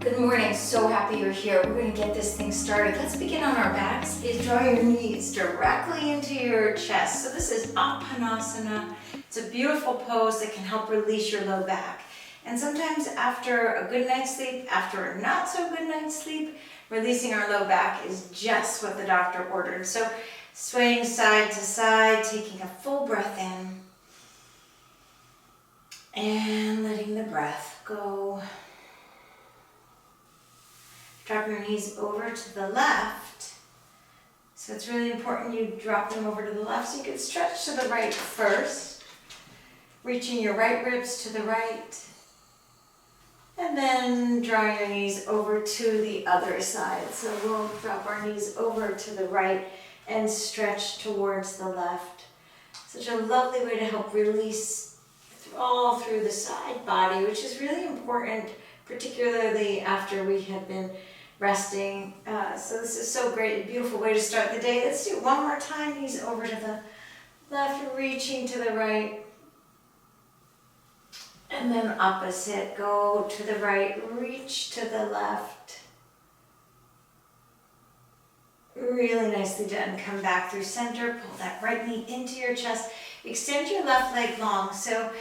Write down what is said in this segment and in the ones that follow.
Good morning, so happy you're here. We're going to get this thing started. Let's begin on our backs. Draw your knees directly into your chest. So this is Apanasana. It's a beautiful pose that can help release your low back. And sometimes after a good night's sleep, after a not so good night's sleep, releasing our low back is just what the doctor ordered. So swaying side to side, taking a full breath in, and letting the breath go. Drop your knees over to the left. So it's really important you drop them over to the left so you can stretch to the right first. Reaching your right ribs to the right. And then draw your knees over to the other side. So we'll drop our knees over to the right and stretch towards the left. Such a lovely way to help release all through the side body, which is really important, particularly after we have been resting. So this is so great, a beautiful way to start the day. Let's do it one more time. Knees over to the left, reaching to the right. And then opposite, go to the right, reach to the left. Really nicely done. Come back through center, pull that right knee into your chest. Extend your left leg long. So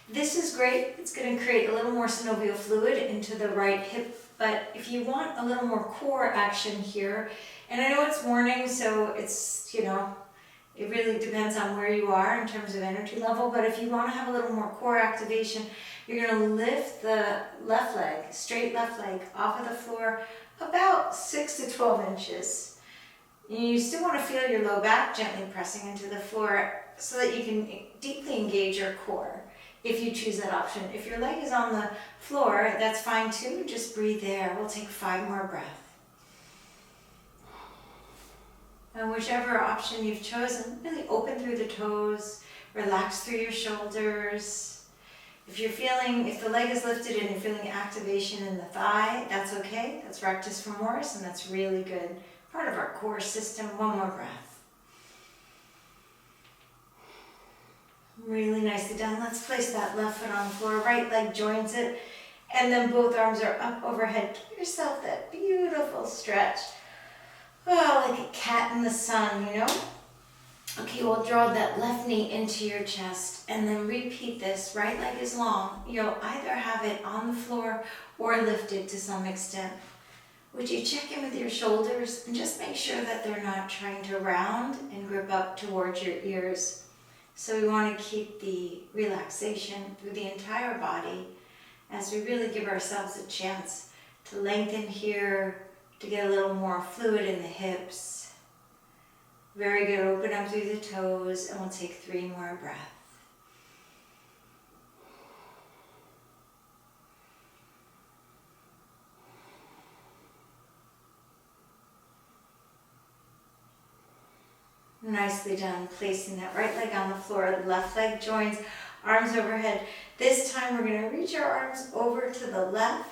this is great. It's going to create a little more synovial fluid into the right hip. But if you want a little more core action here, and I know it's morning, so it's, it really depends on where you are in terms of energy level. But if you want to have a little more core activation, you're going to lift the left leg, straight left leg, off of the floor about 6 to 12 inches. You still want to feel your low back gently pressing into the floor so that you can deeply engage your core if you choose that option. If your leg is on the floor, that's fine too. Just breathe there. We'll take 5 more breaths. And whichever option you've chosen, really open through the toes, relax through your shoulders. If the leg is lifted and you're feeling activation in the thigh, that's okay. That's rectus femoris, and that's really good. Part of our core system. One more breath. Really nicely done. Let's place that left foot on the floor. Right leg joins it. And then both arms are up overhead. Give yourself that beautiful stretch. Oh, like a cat in the sun, Okay, we'll draw that left knee into your chest and then repeat this. Right leg is long. You'll either have it on the floor or lifted to some extent. Would you check in with your shoulders and just make sure that they're not trying to round and grip up towards your ears. So we want to keep the relaxation through the entire body as we really give ourselves a chance to lengthen here, to get a little more fluid in the hips. Very good. Open up through the toes, and we'll take 3 more breaths. Nicely done. Placing that right leg on the floor, the left leg joins, arms overhead. This time we're going to reach our arms over to the left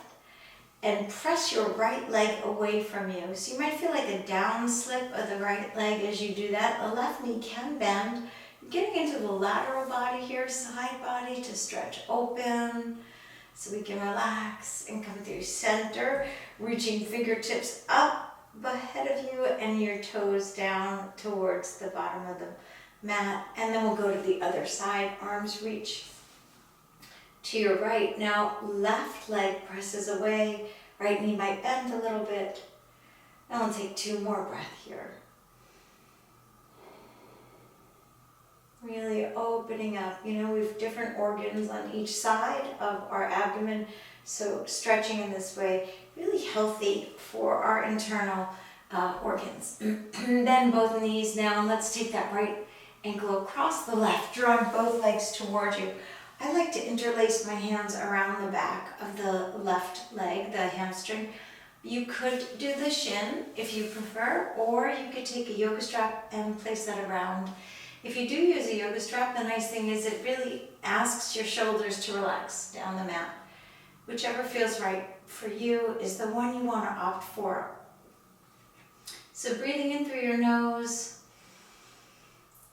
and press your right leg away from you. So you might feel like a down slip of the right leg as you do that. The left knee can bend. You're getting into the lateral body here, side body to stretch open so we can relax and come through center, reaching fingertips up ahead of you and your toes down towards the bottom of the mat. And then we'll go to the other side. Arms reach to your right. Now left leg presses away. Right knee might bend a little bit. And we'll take 2 more breaths here. Really opening up. We've different organs on each side of our abdomen. So stretching in this way, really healthy for our internal organs. Then both knees now. Let's take that right ankle across the left, drawing both legs towards you. I like to interlace my hands around the back of the left leg, the hamstring. You could do the shin if you prefer, or you could take a yoga strap and place that around. If you do use a yoga strap, the nice thing is it really asks your shoulders to relax down the mat. Whichever feels right for you is the one you want to opt for. So breathing in through your nose,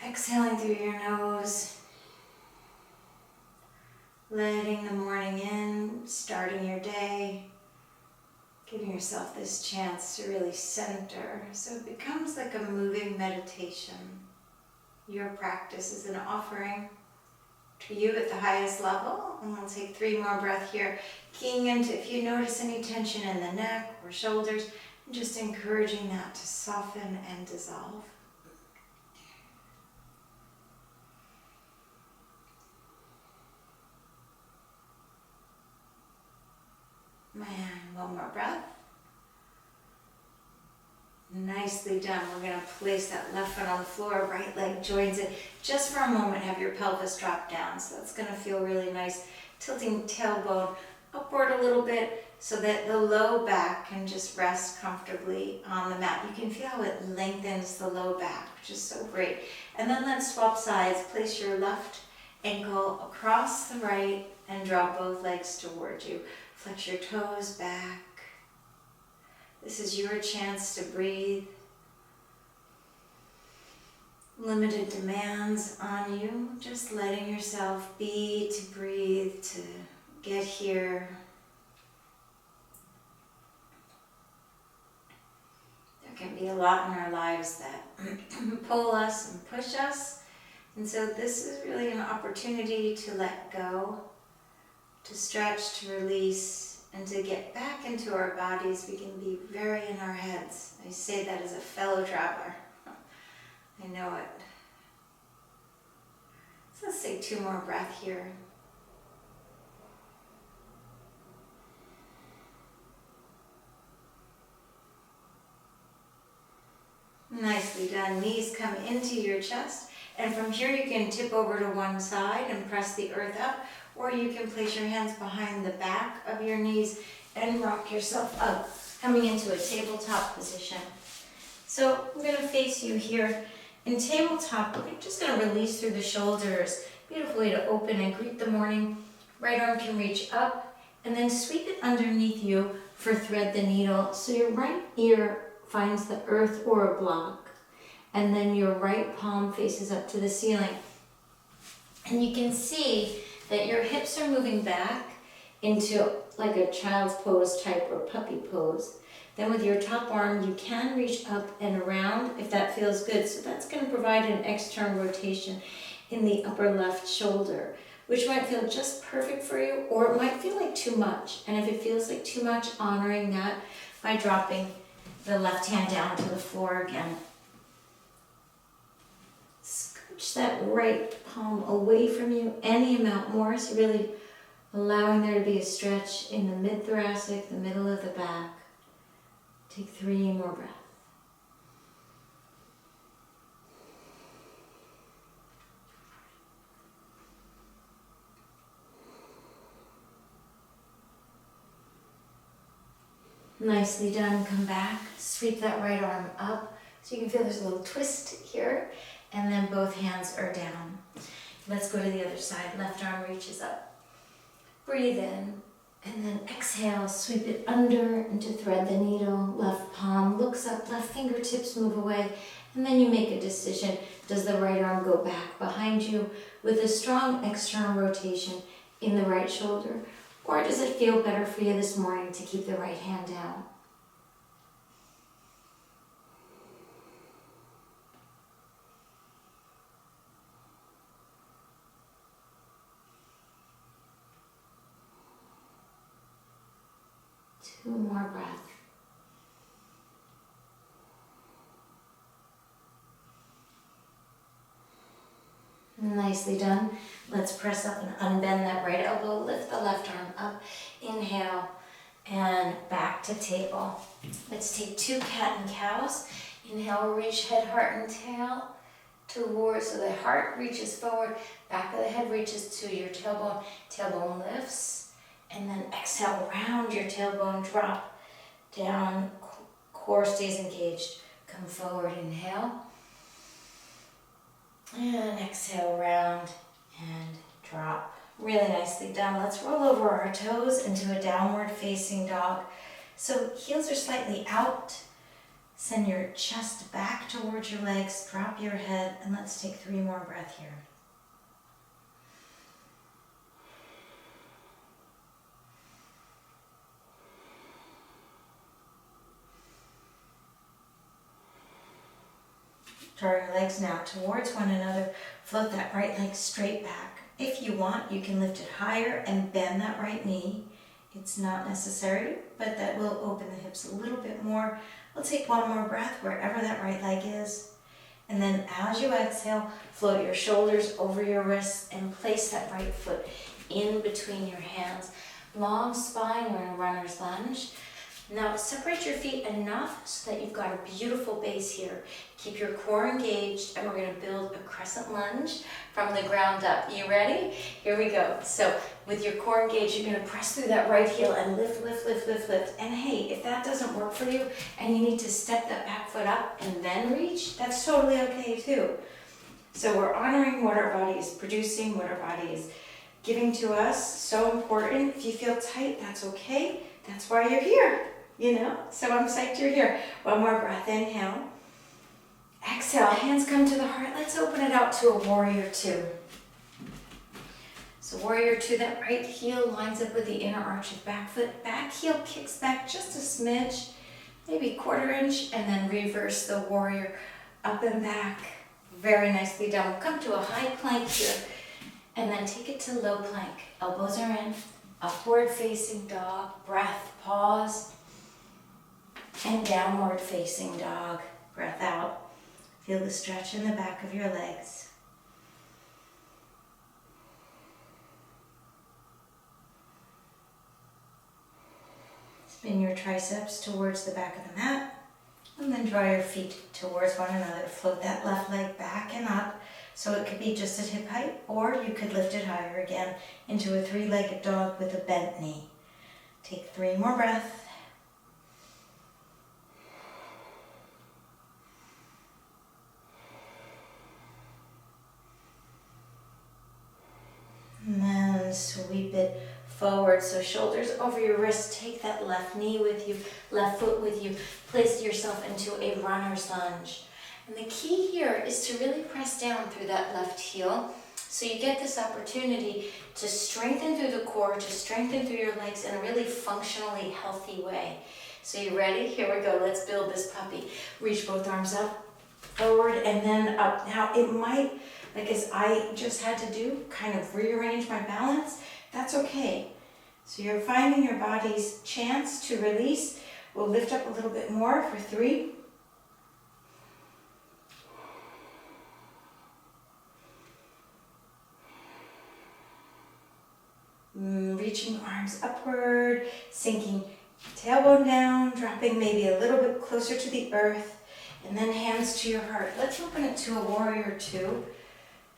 exhaling through your nose, letting the morning in, starting your day. Giving yourself this chance to really center, so it becomes like a moving meditation. Your practice is an offering to you at the highest level. And we'll take 3 more breaths here, keying into if you notice any tension in the neck or shoulders, and just encouraging that to soften and dissolve. And 1 more breath. Nicely done. We're going to place that left foot on the floor, right leg joins it. Just for a moment, have your pelvis drop down. So that's going to feel really nice. Tilting tailbone upward a little bit so that the low back can just rest comfortably on the mat. You can feel how it lengthens the low back, which is so great. And then let's swap sides. Place your left ankle across the right and draw both legs towards you. Flex your toes back. This is your chance to breathe. Limited demands on you, just letting yourself be, to breathe, to get here. There can be a lot in our lives that pull us and push us. And so this is really an opportunity to let go, to stretch, to release, and to get back into our bodies. We can be very in our heads. I say that as a fellow traveler. I know it. So let's take 2 more breaths here. Nicely done. Knees come into your chest. And from here you can tip over to one side and press the earth up, or you can place your hands behind the back of your knees and rock yourself up, coming into a tabletop position. So I'm going to face you here. In tabletop, we're just going to release through the shoulders. Beautiful way to open and greet the morning. Right arm can reach up, and then sweep it underneath you for thread the needle. So your right ear finds the earth or a block, and then your right palm faces up to the ceiling. And you can see that your hips are moving back into like a child's pose type or puppy pose. Then with your top arm, you can reach up and around if that feels good. So that's going to provide an external rotation in the upper left shoulder, which might feel just perfect for you, or it might feel like too much. And if it feels like too much, honoring that by dropping the left hand down to the floor again. Scooch that right palm away from you any amount more, so really allowing there to be a stretch in the mid-thoracic, the middle of the back. Take 3 more breaths. Nicely done. Come back, sweep that right arm up so you can feel there's a little twist here, and then both hands are down. Let's go to the other side. Left arm reaches up. Breathe in, and then exhale, sweep it under and to thread the needle. Left palm looks up, left fingertips move away, and then you make a decision. Does the right arm go back behind you with a strong external rotation in the right shoulder? Or does it feel better for you this morning to keep the right hand down? Two more breaths. Nicely done. Let's press up and unbend that right elbow. Lift the left arm up. Inhale and back to table. Let's take 2 cat and cows. Inhale, reach head, heart, and tail towards, so the heart reaches forward, back of the head reaches to your tailbone. Tailbone lifts, and then exhale, round your tailbone, drop down, core stays engaged. Come forward, inhale. And exhale, round and drop. Really nicely done. Let's roll over our toes into a downward facing dog. So heels are slightly out. Send your chest back towards your legs. Drop your head, and let's take 3 more breaths here. Draw your legs now towards one another. Float that right leg straight back. If you want, you can lift it higher and bend that right knee. It's not necessary, but that will open the hips a little bit more. We'll take one more breath wherever that right leg is. And then as you exhale, float your shoulders over your wrists and place that right foot in between your hands. Long spine, you're in a runner's lunge. Now separate your feet enough so that you've got a beautiful base here. Keep your core engaged, and we're going to build a crescent lunge from the ground up. You ready? Here we go. So with your core engaged, you're going to press through that right heel and lift, lift, lift, lift, lift. And hey, if that doesn't work for you and you need to step that back foot up and then reach, that's totally okay too. So we're honoring what our body is producing, what our body is giving to us. So important. If you feel tight, that's okay. That's why you're here, you know? So I'm psyched you're here. One more breath, inhale. Exhale, hands come to the heart. Let's open it out to a warrior two. So warrior two, that right heel lines up with the inner arch of back foot. Back heel kicks back just a smidge, maybe quarter inch, and then reverse the warrior up and back. Very nicely done. We'll come to a high plank here, and then take it to low plank. Elbows are in, upward facing dog, breath, pause, and downward facing dog, breath out. Feel the stretch in the back of your legs. Spin your triceps towards the back of the mat, and then draw your feet towards one another. Float that left leg back and up, so it could be just at hip height, or you could lift it higher again into a three-legged dog with a bent knee. Take 3 more breaths. And then sweep it forward. So shoulders over your wrists. Take that left knee with you, left foot with you. Place yourself into a runner's lunge. And the key here is to really press down through that left heel. So you get this opportunity to strengthen through the core, to strengthen through your legs in a really functionally healthy way. So you ready? Here we go. Let's build this puppy. Reach both arms up, forward, and then up. Now it might, like as I just had to do, kind of rearrange my balance. That's okay. So you're finding your body's chance to release. We'll lift up a little bit more for 3. Reaching arms upward, sinking tailbone down, dropping maybe a little bit closer to the earth, and then hands to your heart. Let's open it to a warrior two.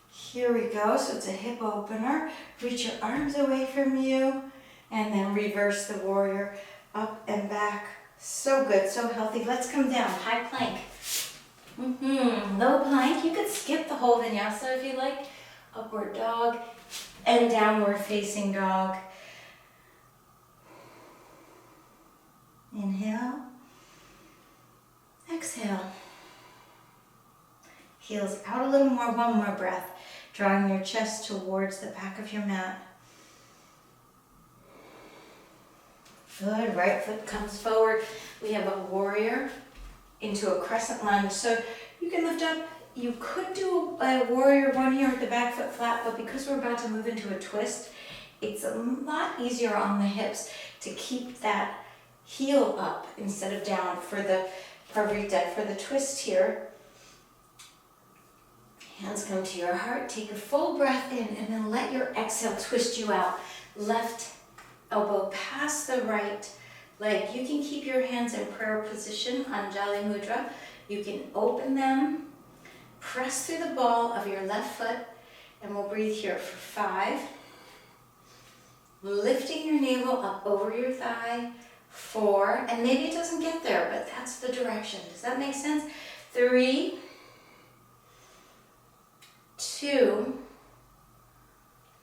Here we go. So it's a hip opener. Reach your arms away from you, and then reverse the warrior up and back. So good, so healthy. Let's come down, high plank. Low plank. You could skip the whole vinyasa if you like. Upward dog and downward facing dog. Inhale. Exhale. Heels out a little more. One more breath. Drawing your chest towards the back of your mat. Good. Right foot comes forward. We have a warrior into a crescent lunge. So you can lift up. You could do a warrior one here with the back foot flat, but because we're about to move into a twist, it's a lot easier on the hips to keep that heel up instead of down for the parvrita. For the twist here, hands come to your heart. Take a full breath in and then let your exhale twist you out. Left elbow past the right leg. You can keep your hands in prayer position, Anjali Mudra. You can open them. Press through the ball of your left foot, and we'll breathe here for 5. Lifting your navel up over your thigh. 4, and maybe it doesn't get there, but that's the direction. Does that make sense? 3, 2,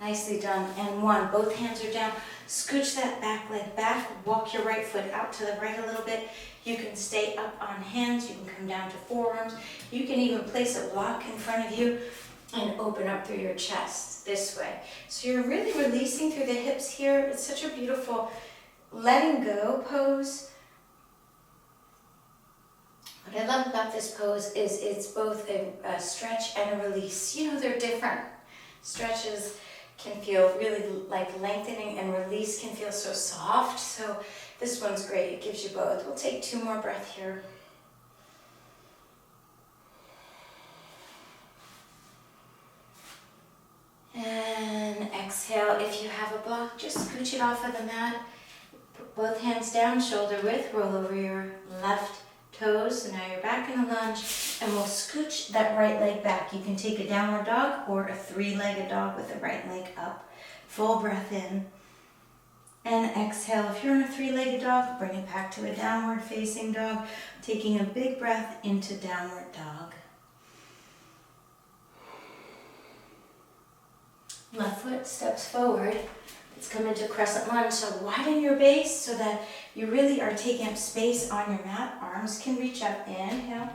nicely done, and 1. Both hands are down. Scooch that back leg back. Walk your right foot out to the right a little bit. You can stay up on hands. You can come down to forearms. You can even place a block in front of you and open up through your chest this way. So you're really releasing through the hips here. It's such a beautiful letting go pose. But What I love about this pose is it's both a stretch and a release. You know, they're different. Stretches can feel really like lengthening, and release can feel so soft. So this one's great. It gives you both. We'll take 2 more breaths here. And exhale. If you have a block, just scooch it off of the mat. Put both hands down, shoulder width. Roll over your left toes. So now you're back in a lunge, and we'll scooch that right leg back. You can take a downward dog or a 3-legged dog with the right leg up. Full breath in. And exhale. If you're in a 3-legged dog, bring it back to a downward facing dog. Taking a big breath into downward dog. Left foot steps forward. Let's come into crescent lunge. So widen your base so that you really are taking up space on your mat. Arms can reach up. Inhale.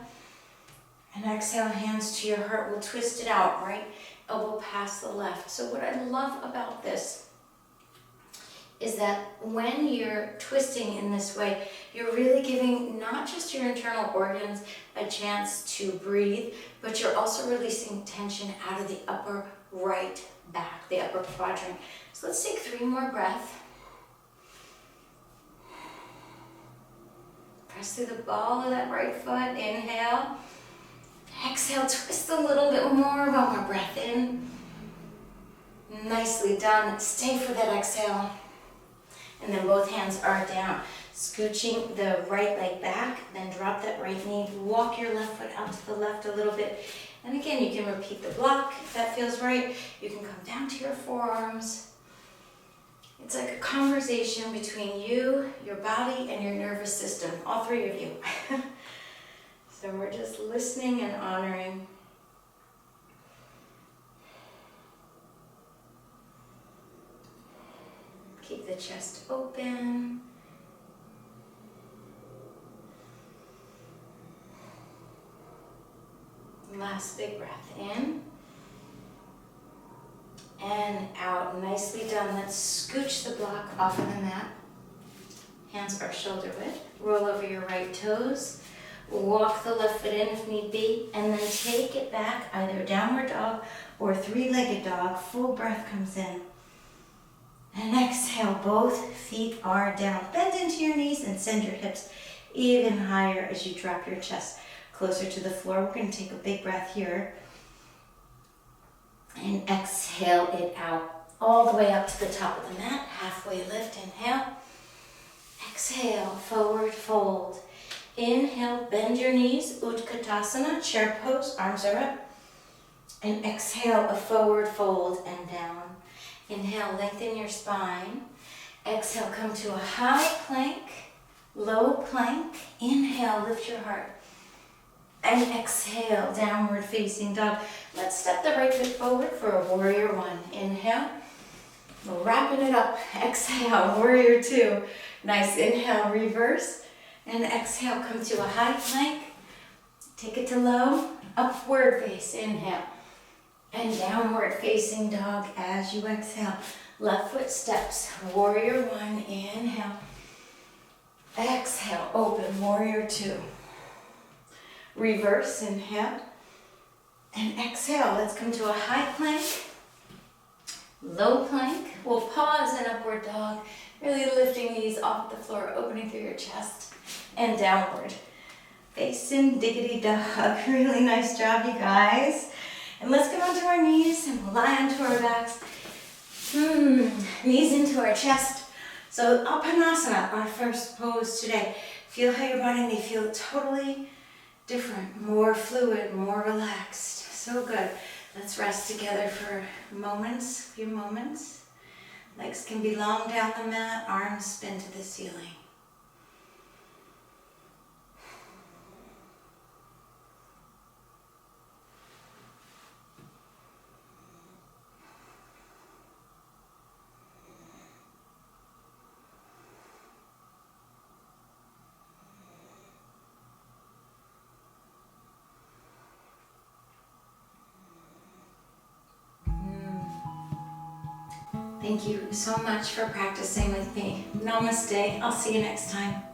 And exhale, hands to your heart. We'll twist it out, right? Elbow past the left. So what I love about this is that when you're twisting in this way, you're really giving not just your internal organs a chance to breathe, but you're also releasing tension out of the upper right back, the upper quadrant. So let's take 3 more breaths. Press through the ball of that right foot. Inhale. Exhale, twist a little bit more. 1 more breath in. Nicely done. Stay for that exhale. And then both hands are down. Scooching the right leg back, then drop that right knee. Walk your left foot out to the left a little bit. And again, you can repeat the block if that feels right. You can come down to your forearms. It's like a conversation between you, your body, and your nervous system, all 3 of you. So we're just listening and honoring. Keep the chest open. Last big breath in and out. Nicely done. Let's scooch the block off of the mat. Hands are shoulder width. Roll over your right toes. Walk the left foot in if need be, and then take it back, either downward dog or 3-legged dog. Full breath comes in. And exhale, both feet are down. Bend into your knees and send your hips even higher as you drop your chest closer to the floor. We're going to take a big breath here. And exhale it out all the way up to the top of the mat. Halfway lift, inhale. Exhale, forward fold. Inhale, bend your knees, Utkatasana, chair pose, arms are up. And exhale, a forward fold and down. Inhale, lengthen your spine. Exhale, come to a high plank, low plank. Inhale, lift your heart. And exhale, downward facing dog. Let's step the right foot forward for a warrior 1. Inhale, we're wrapping it up. Exhale, warrior 2. Nice, inhale, reverse. And exhale, come to a high plank. Take it to low, upward face, inhale. And downward facing dog as you exhale. Left foot steps, warrior 1, inhale. Exhale, open, warrior 2. Reverse, inhale. And exhale, let's come to a high plank, low plank. We'll pause in upward dog, really lifting knees off the floor, opening through your chest, and downward. Facing diggity dog. Really nice job, you guys. And let's come onto our knees and we'll lie onto our backs. Knees into our chest. So Apanasana, our first pose today. Feel how your body may feel totally different, more fluid, more relaxed. So good. Let's rest together for moments, few moments. Legs can be long down the mat, arms spin to the ceiling. Thank you so much for practicing with me. Namaste. I'll see you next time.